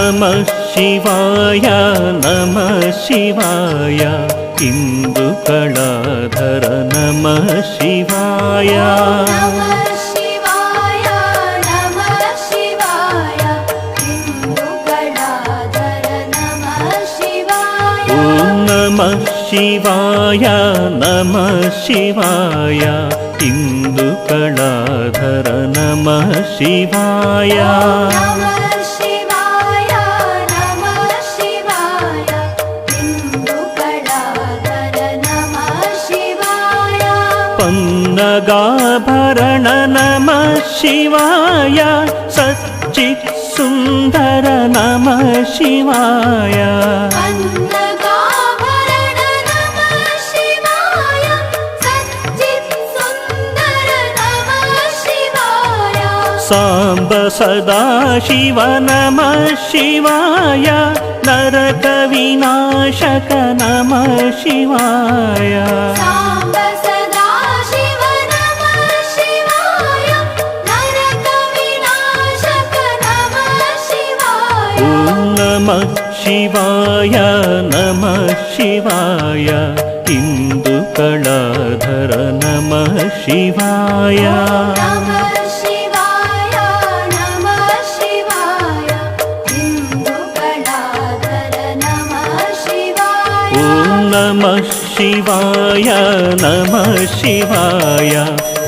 नमः शिवाय नमः शिवाय इंदुकलाधर नमः शिवाय नमः शिवाय नमः शिवाय इंदुकलाधर नमः शिवाय ॐ नमः शिवाय नमः शिवाय इंदुकलाधर नमः शिवाय नमः शिवाय नमः शिवाय इंदुकलाधर नमः शिवाय पन्नगाभरण नमः शिवाय सच्चित् सुंदर नमः शिवाय पन्नगाभरण नमः शिवाय सच्चित् सुंदर नमः शिवाय सांब सदाशिव नमः शिवाय नरक विनाशक नमः शिवाय सांब सदाशिव नमः शिवाय नरक विनाशक नमः शिवाय ॐ नमः शिवाय नमः शिवाय इंदुकलाधर नमः शिवाय नमः शिवाय नमः शिवाय इंदुकलाधर नमः शिवाय ॐ नमः शिवाय नमः शिवाय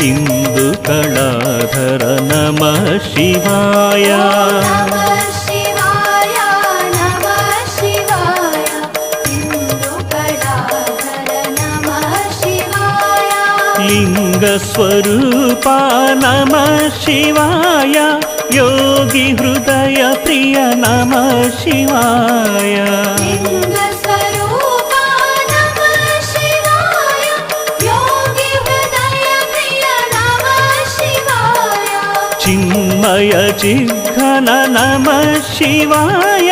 इंदुकलाधर नमः शिवाय नमः शिवाय नमः शिवाय इंदुकलाधर नमः शिवाय लिंग स्वरूपा नमः शिवाय योगी हृदय प्रिय नमः शिवाय लिंग स्वरूपा नमः शिवाय योगी हृदय प्रिय नमः शिवाय चिन्मय चिघ्न नमः शिवाय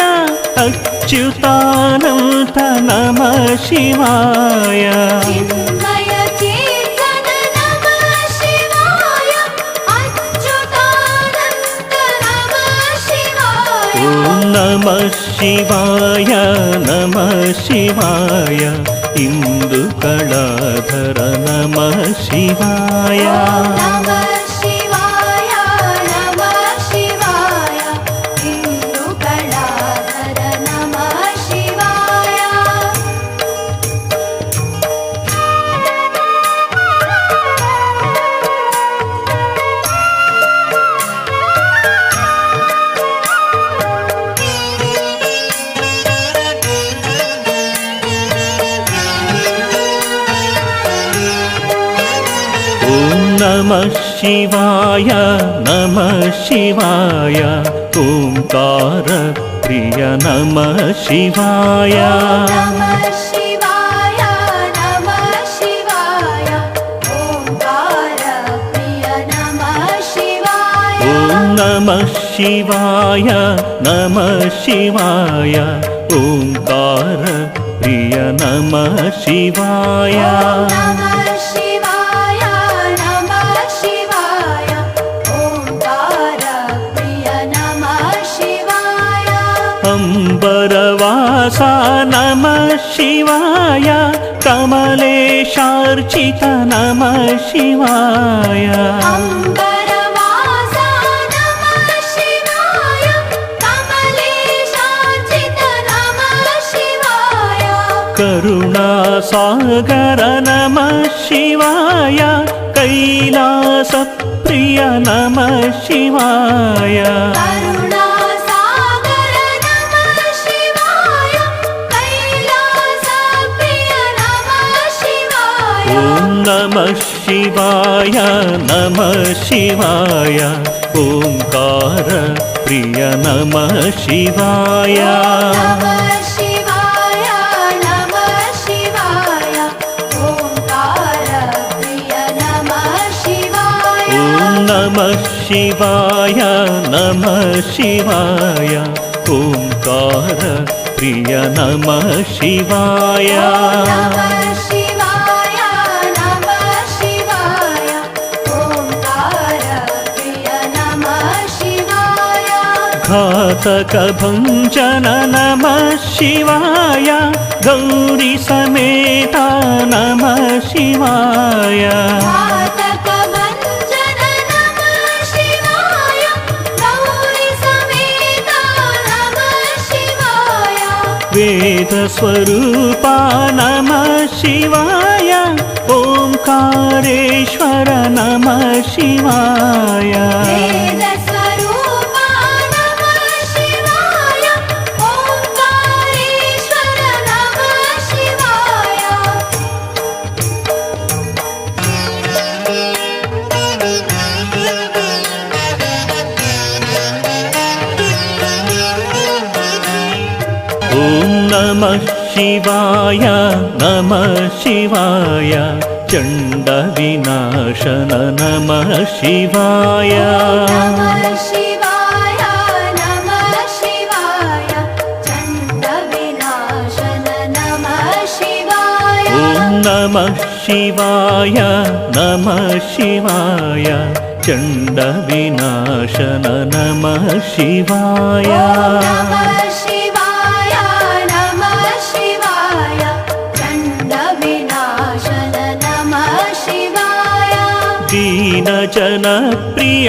अच्युतानंत नमः शिवाय चिन्मय चेतन नमः शिवाय अच्युतानंत नमः शिवाय ॐ नमः शिवाय नमः शिवाय इंदुकलाधर नमः शिवाय नमः शिवाय नमः शिवाय इंदुकलाधर नमः शिवाय ॐ नमः शिवाय नमः शिवाय ओंकार प्रिय नमः शिवाय नमः शिवाय नमः शिवाय ओंकार प्रिय नमः शिवाय ॐ नमः शिवाय नमः शिवाय ओंकार प्रिय नमः शिवाय नमः शिवाय नमः शिवाय ओंकार प्रिय नमः शिवाय अंबरवासा नमः शिवाय कमलेशार्चित नमः शिवाय अंबरवासा नमः शिवाय कमलेशार्चित नमः शिवाय करुणासागर नमः शिवाय कैलासप्रिय नमः शिवाय करुणासागर नमः शिवाय कैलासप्रिय नमः शिवाय ॐ नमः शिवाय नमः शिवाय ओंकार प्रिय नमः शिवाय नमः शिवाय नमः शिवाय ओंकार प्रिय नमः शिवाय ॐ नमः शिवाय नमः शिवाय ओंकार प्रिय नमः शिवाय नमः शिवाय नमः शिवाय ओंकार प्रिय नमः शिवाय घात पातकभञ्जन नमः शिवाय गौरी समेता नमः शिवाय पातकभञ्जन नमः शिवाय गौरी समेता नमः शिवाय वेदस्वरूपा नमः शिवाय ओंकारेश्वर नमः शिवाय वेदस्वरूपा नमः शिवाय ओंकारेश्वर नमः शिवाय ॐ नमः शिवाय नमः शिवाय चण्डविनाशन नमः शिवाय नमः शिवाय नमः शिवाय चण्डविनाशन नमः शिवाय ॐ नमः शिवाय नमः शिवाय चण्डविनाशन नमः शिवाय नमः शिवाय नमः शिवाय चण्डविनाशन नमः शिवाय दीनजनप्रिय